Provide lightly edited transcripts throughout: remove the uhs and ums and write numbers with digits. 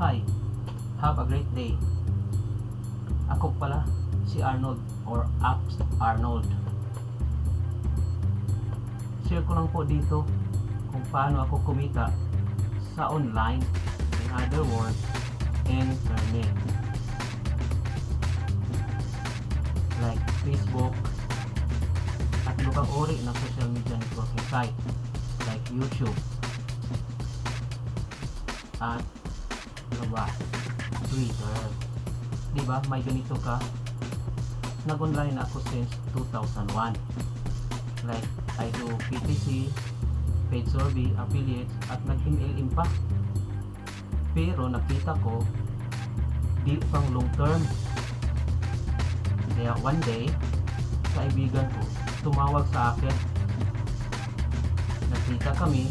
Hi, have a great day. Ako pala si Arnold or Apps Arnold. Share ko lang po dito kung paano ako kumita sa online, in other words, internet. Like Facebook at ibang uri ng social media networking site like YouTube at Twitter. Diba may ganito ka? Nag-online ako since 2001. Like I do PPC, paid survey, affiliates at nag-email pa. Pero nakita ko di pang long term. Kaya one day kaibigan ko tumawag sa akin. Nakita kami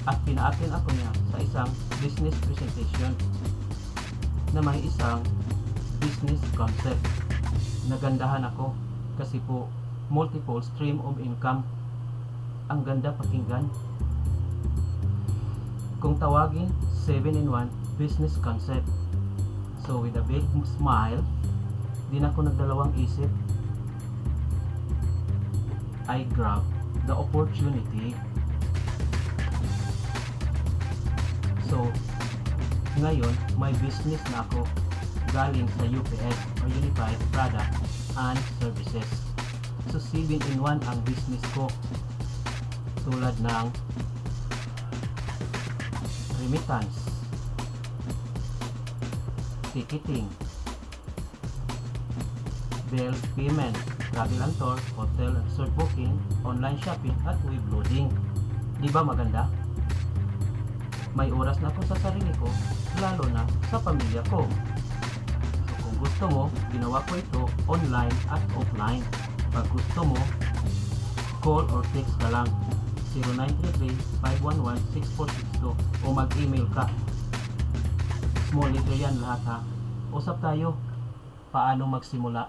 at pinaatin ako niya sa isang business presentation na may isang business concept. Nagandahan ako kasi po multiple stream of income. Ang ganda pakinggan. Kung tawagin 7-in-1 business concept. So with a big smile, din ako nagdalawang isip. I grab the opportunity. So ngayon may business na ako galing sa UPS or Unified Product and Services. So 7-in-1 ang business ko, tulad ng remittance, ticketing, bills payment, travel and tour, hotel and resort booking, online shopping at web loading. Di ba maganda? May oras na ako sa sarili ko, lalo na sa pamilya ko. So kung gusto mo, ginawa ko ito online at offline. Pag gusto mo, call or text ka lang 0933-511-6462 o mag-email ka. Small letter yan lahat ha. Usap tayo paano magsimula.